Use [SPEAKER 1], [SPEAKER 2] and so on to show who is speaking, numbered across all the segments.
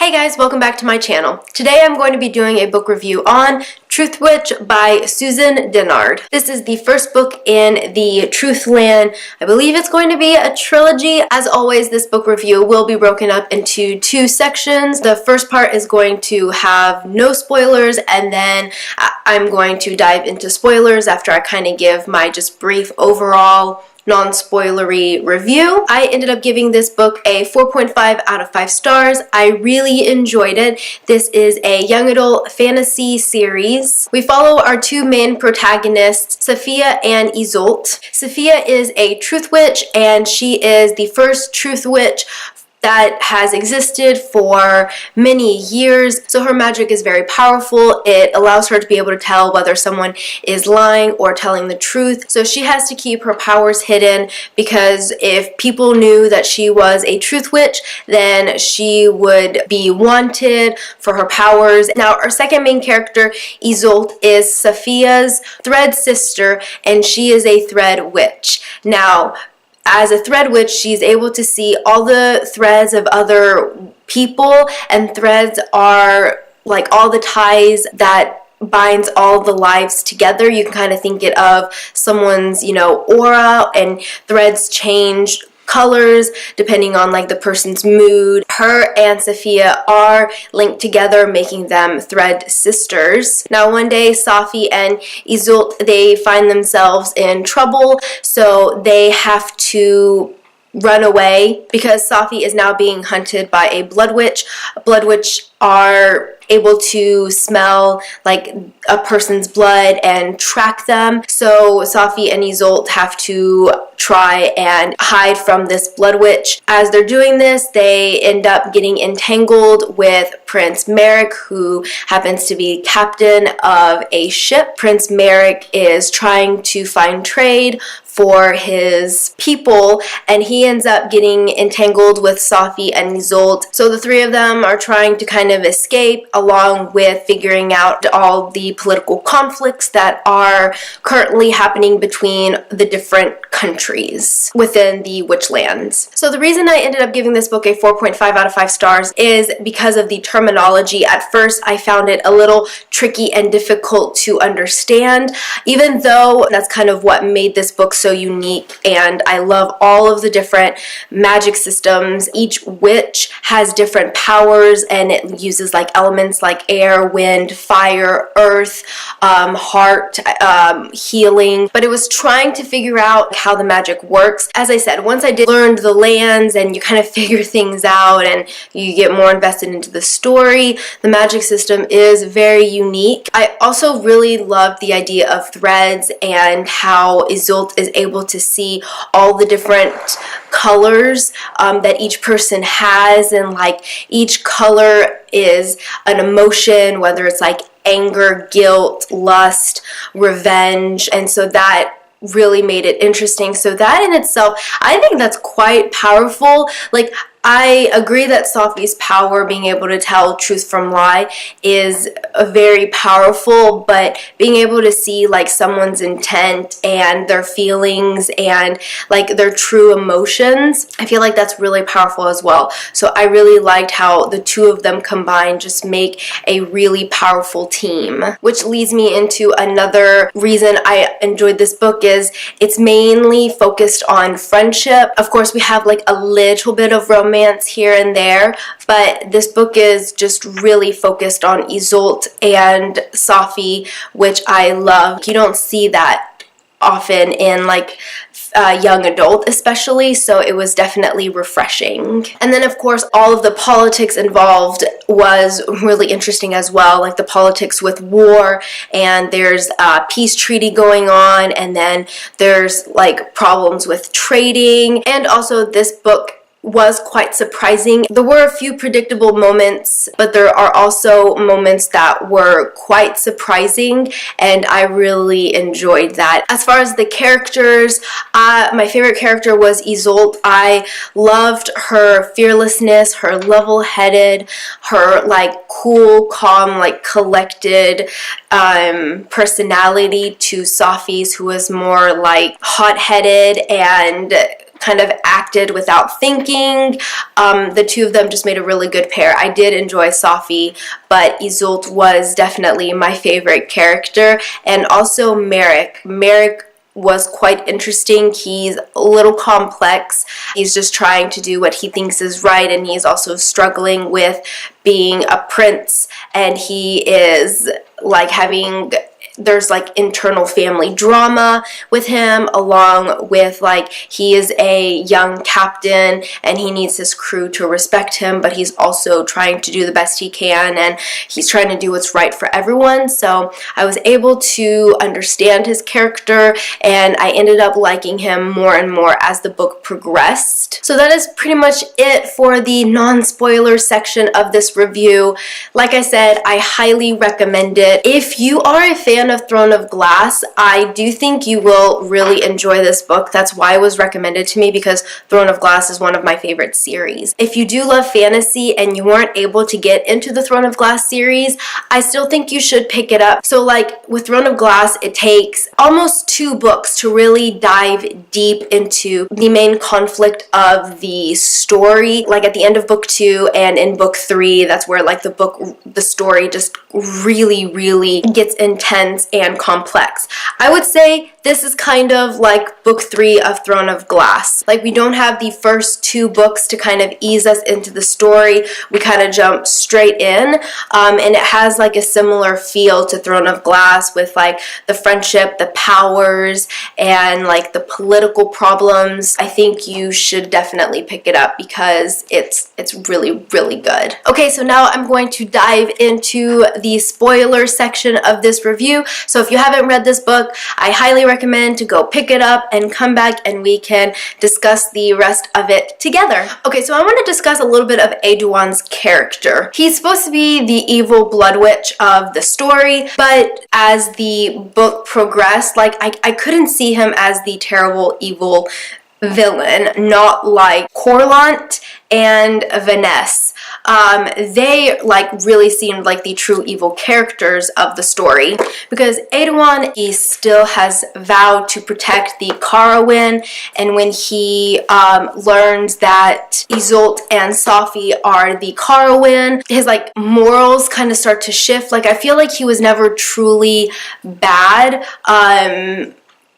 [SPEAKER 1] Hey guys, welcome back to my channel. Today I'm going to be doing a book review on Truthwitch by Susan Dennard. This is the first book in the Truthland. I believe it's going to be a trilogy. As always, this book review will be broken up into two sections. The first part is going to have no spoilers, and then I'm going to dive into spoilers after I kind of give my just brief overall non-spoilery review. I ended up giving this book a 4.5 out of 5 stars. I really enjoyed it. This is a young adult fantasy series. We follow our two main protagonists, Sophia and Isolde. Sophia is a Truthwitch, and she is the first Truthwitch that has existed for many years. So her magic is very powerful. It allows her to be able to tell whether someone is lying or telling the truth. So she has to keep her powers hidden, because if people knew that she was a Truthwitch, then she would be wanted for her powers. Now, our second main character, Isolde, is Sophia's thread sister, and she is a thread witch. Now, as a thread witch, she's able to see all the threads of other people, and threads are like all the ties that binds all the lives together. You can kind of think it of someone's, aura, and threads change colors depending on like the person's mood. Her and Sophia are linked together, making them thread sisters. Now, one day Sophie and Isolde, they find themselves in trouble, so they have to run away because Sophie is now being hunted by a blood witch. Blood witch are able to smell like a person's blood and track them. So Sophie and Isolde have to try and hide from this blood witch. As they're doing this, they end up getting entangled with Prince Merrick, who happens to be captain of a ship. Prince Merrick is trying to find trade for his people, and he ends up getting entangled with Sophie and Isolde. So the three of them are trying to kind of escape, along with figuring out all the political conflicts that are currently happening between the different countries within the Witchlands. So the reason I ended up giving this book a 4.5 out of 5 stars is because of the terminology. At first, I found it a little tricky and difficult to understand, even though that's kind of what made this book so unique, and I love all of the different magic systems. Each witch has different powers, and it uses like elements like air, wind, fire, earth, heart, healing, but it was trying to figure out how the magic works. As I said, once I did learn the lands and you kind of figure things out and you get more invested into the story, the magic system is very unique. I also really loved the idea of threads and how Isolde is able to see all the different colors that each person has, and like each color is an emotion, whether it's like anger, guilt, lust, revenge, and so that really made it interesting. So that in itself, I think that's quite powerful. Like, I agree that Sophie's power, being able to tell truth from lie, is very powerful, but being able to see like someone's intent and their feelings and like their true emotions, I feel like that's really powerful as well. So I really liked how the two of them combined just make a really powerful team. Which leads me into another reason I enjoyed this book, is it's mainly focused on friendship. Of course, we have like a little bit of romance here and there, but this book is just really focused on Isolde and Sophie, which I love. You don't see that often in like young adult especially, so it was definitely refreshing. And then of course all of the politics involved was really interesting as well, like the politics with war, and there's a peace treaty going on, and then there's like problems with trading, and also this book was quite surprising. There were a few predictable moments, but there are also moments that were quite surprising, and I really enjoyed that. As far as the characters, my favorite character was Isolde. I loved her fearlessness, her level-headed, her like cool, calm, like collected personality to Sophie's, who was more like hot-headed and kind of acted without thinking. The two of them just made a really good pair. I did enjoy Safi, but Isolde was definitely my favorite character. And also Merrick. Merrick was quite interesting. He's a little complex. He's just trying to do what he thinks is right, and he's also struggling with being a prince, and he is like there's like internal family drama with him, along with like he is a young captain and he needs his crew to respect him, but he's also trying to do the best he can, and he's trying to do what's right for everyone. So I was able to understand his character, and I ended up liking him more and more as the book progressed. So that is pretty much it for the non-spoiler section of this review. Like I said, I highly recommend it. If you are a fan of Throne of Glass, I do think you will really enjoy this book. That's why it was recommended to me, because Throne of Glass is one of my favorite series. If you do love fantasy and you weren't able to get into the Throne of Glass series, I still think you should pick it up. So like with Throne of Glass, it takes almost 2 books to really dive deep into the main conflict of the story. Like at the end of book 2 and in book 3, that's where like the story just really gets intense and complex. I would say this is kind of like book 3 of Throne of Glass. Like we don't have the first 2 books to kind of ease us into the story. We kind of jump straight in, and it has like a similar feel to Throne of Glass with like the friendship, the powers, and like the political problems. I think you should definitely pick it up because it's really good. Okay, so now I'm going to dive into the spoiler section of this review. So if you haven't read this book, I highly recommend to go pick it up and come back and we can discuss the rest of it together. Okay, so I want to discuss a little bit of Edouin's character. He's supposed to be the evil blood witch of the story, but as the book progressed, like I couldn't see him as the terrible evil villain, not like Corlant and Vanessa. They like really seemed like the true evil characters of the story, because Edouin, he still has vowed to protect the Carowin, and when he learns that Isolde and Safi are the Carowin, his like morals kind of start to shift. Like I feel like he was never truly bad.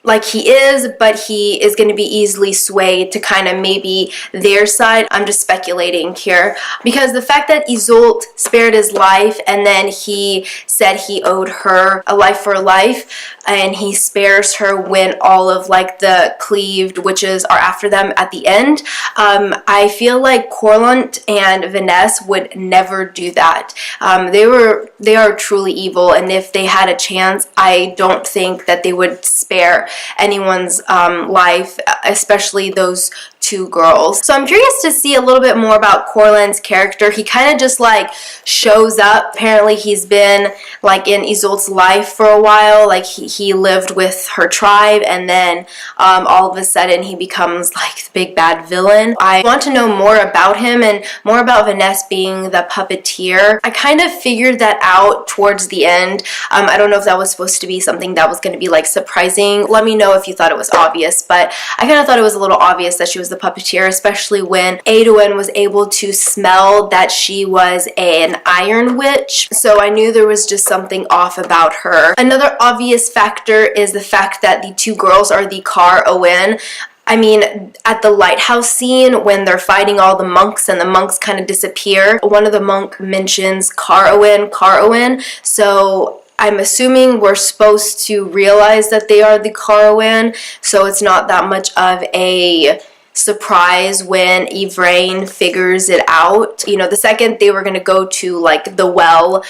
[SPEAKER 1] Like he is, but he is going to be easily swayed to kind of maybe their side. I'm just speculating here, because the fact that Isolde spared his life and then he said he owed her a life for life, and he spares her when all of like the cleaved witches are after them at the end. I feel like Corlant and Vanessa would never do that. They are truly evil, and if they had a chance, I don't think that they would spare anyone's life, especially those 2 girls. So I'm curious to see a little bit more about Corlant's character. He kind of just like shows up. Apparently he's been like in Isolde's life for a while. Like he lived with her tribe, and then all of a sudden he becomes like the big bad villain. I want to know more about him and more about Vanessa being the puppeteer. I kind of figured that out towards the end. I don't know if that was supposed to be something that was going to be like surprising. Let me know if you thought it was obvious, but I kind of thought it was a little obvious that she was the puppeteer, especially when Edouin was able to smell that she was an iron witch. So I knew there was just something off about her. Another obvious factor is the fact that the 2 girls are the Carowin. I mean, at the lighthouse scene when they're fighting all the monks and the monks kind of disappear, one of the monk mentions Carowin. So I'm assuming we're supposed to realize that they are the Carowin, so it's not that much of a surprise when Yvraine figures it out. You know, the second they were going to go to like the well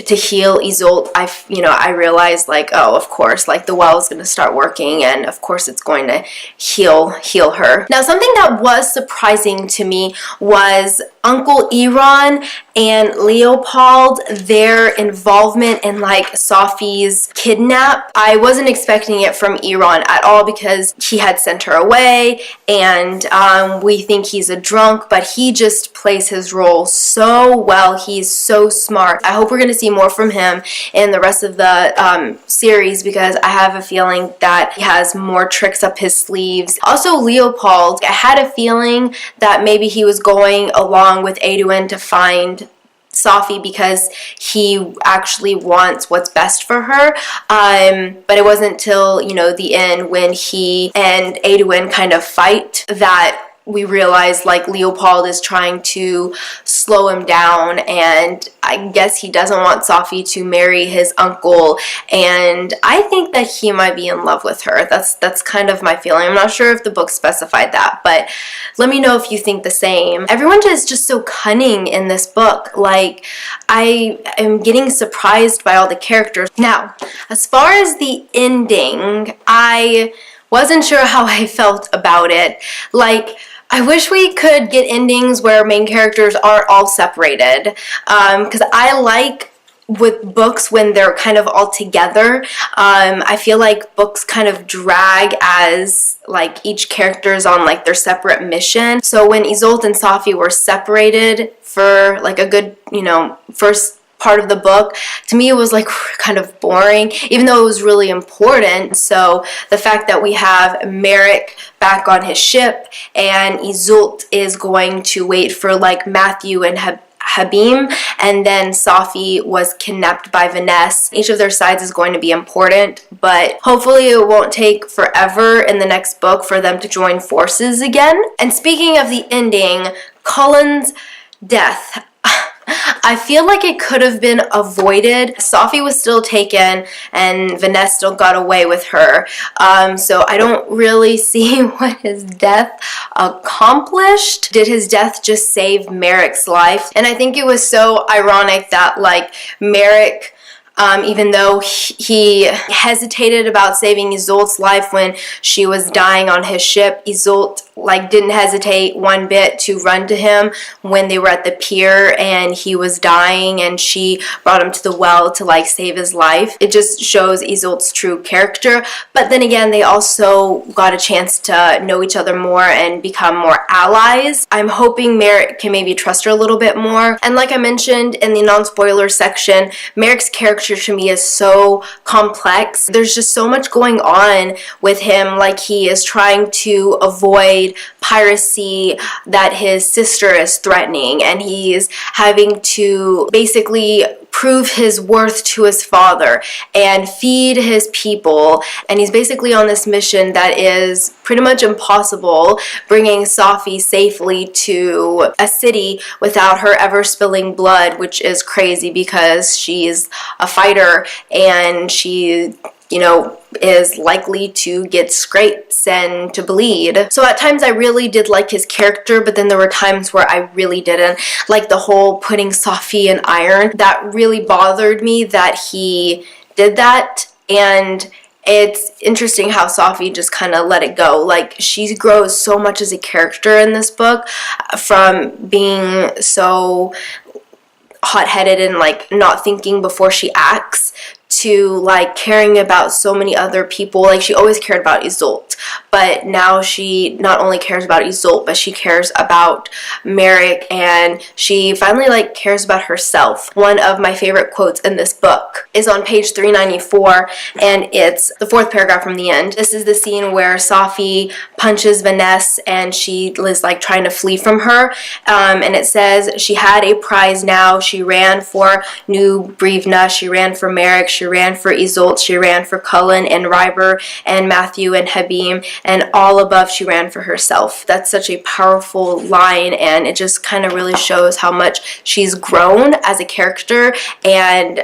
[SPEAKER 1] to heal Isolde, I realized like, oh, of course, like the well is going to start working, and of course it's going to heal her. Now, something that was surprising to me was Uncle Iran and Leopold, their involvement in like Safi's kidnap. I wasn't expecting it from Iran at all, because he had sent her away, and we think he's a drunk, but he just plays his role so well. He's so smart. I hope we're going to see see more from him in the rest of the series, because I have a feeling that he has more tricks up his sleeves. Also, Leopold, I had a feeling that maybe he was going along with Edwin to find Sophie because he actually wants what's best for her, but it wasn't till, you know, the end when he and Edwin kind of fight that we realize, like, Leopold is trying to slow him down, and I guess he doesn't want Sophie to marry his uncle, and I think that he might be in love with her. That's kind of my feeling. I'm not sure if the book specified that, but let me know if you think the same. Everyone is just so cunning in this book. Like, I am getting surprised by all the characters. Now, as far as the ending, I wasn't sure how I felt about it. Like, I wish we could get endings where main characters aren't all separated, because I like with books when they're kind of all together. I feel like books kind of drag as like each character is on like their separate mission. So when Isolde and Sophie were separated for like a good, you know, first part of the book, to me it was like kind of boring, even though it was really important. So the fact that we have Merrick back on his ship and Isolde is going to wait for like Matthew and Habim, and then Sophie was kidnapped by Vanessa. Each of their sides is going to be important, but hopefully it won't take forever in the next book for them to join forces again. And speaking of the ending, Cullen's death, I feel like it could have been avoided. Sophie was still taken and Vanessa still got away with her. So I don't really see what his death accomplished. Did his death just save Merrick's life? And I think it was so ironic that like Merrick, even though he hesitated about saving Isolde's life when she was dying on his ship, Isolde like didn't hesitate one bit to run to him when they were at the pier and he was dying, and she brought him to the well to like save his life. It just shows Isolde's true character. But then again, they also got a chance to know each other more and become more allies. I'm hoping Merrick can maybe trust her a little bit more. And like I mentioned in the non-spoiler section, Merrick's character to me is so complex. There's just so much going on with him. Like, he is trying to avoid piracy that his sister is threatening, and he's having to basically prove his worth to his father and feed his people, and he's basically on this mission that is pretty much impossible, bringing Sophie safely to a city without her ever spilling blood, which is crazy because she's a fighter and she, you know, is likely to get scrapes and to bleed. So at times I really did like his character, but then there were times where I really didn't. Like the whole putting Sophie in iron, that really bothered me that he did that. And it's interesting how Sophie just kind of let it go. Like, she grows so much as a character in this book, from being so hot-headed and like not thinking before she acts, to like caring about so many other people. Like, she always cared about Isolde, but now she not only cares about Isolde, but she cares about Merrick, and she finally like cares about herself. One of my favorite quotes in this book is on page 394, and it's the fourth paragraph from the end. This is the scene where Sophie punches Vanessa and she is like trying to flee from her, and it says, she had a prize now. She ran for New Brevna, she ran for Merrick, she ran for Isolde, she ran for Cullen and Ryber and Matthew and Habim, and all above she ran for herself. That's such a powerful line, and it just kind of really shows how much she's grown as a character and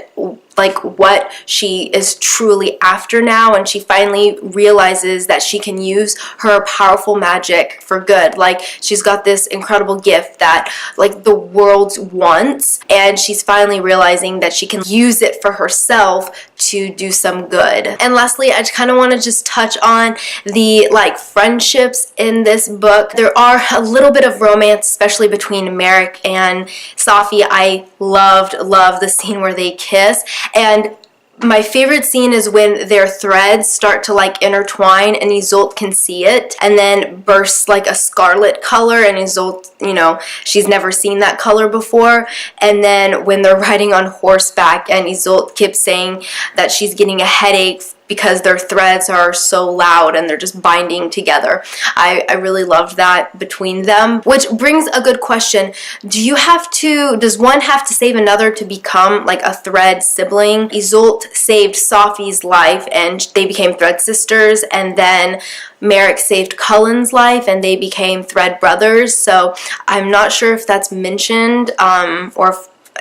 [SPEAKER 1] like what she is truly after now, and she finally realizes that she can use her powerful magic for good. Like, she's got this incredible gift that like the world wants, and she's finally realizing that she can use it for herself to do some good. And lastly, I just kind of want to just touch on the like friendships in this book. There are a little bit of romance, especially between Merrick and Sophie. I loved the scene where they kiss, and My favorite scene is when their threads start to like intertwine and Isolde can see it and then bursts like a scarlet color, and Isolde, you know, she's never seen that color before. And then when they're riding on horseback and Isolde keeps saying that she's getting a headache because their threads are so loud and they're just binding together. I really loved that between them. Which brings a good question. Does one have to save another to become like a thread sibling? Isolde saved Sophie's life and they became thread sisters, and then Merrick saved Cullen's life and they became thread brothers. So I'm not sure if that's mentioned, or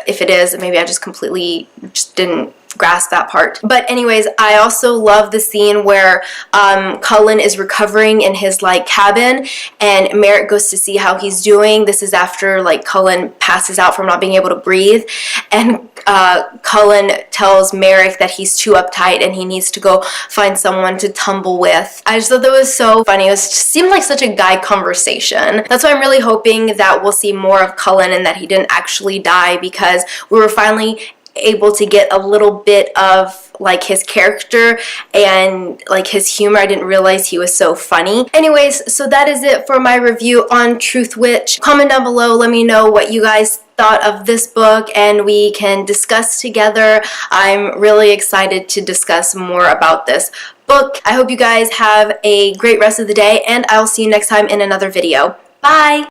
[SPEAKER 1] if it is, maybe I just completely didn't grasp that part. But anyways, I also love the scene where Cullen is recovering in his like cabin and Merrick goes to see how he's doing. This is after like Cullen passes out from not being able to breathe, and Cullen tells Merrick that he's too uptight and he needs to go find someone to tumble with. I just thought that was so funny. It seemed like such a guy conversation. That's why I'm really hoping that we'll see more of Cullen and that he didn't actually die, because we were finally able to get a little bit of like his character and like his humor. I didn't realize he was so funny. Anyways, so that is it for my review on Truthwitch. Comment down below, let me know what you guys thought of this book and we can discuss together. I'm really excited to discuss more about this book. I hope you guys have a great rest of the day, and I'll see you next time in another video. Bye!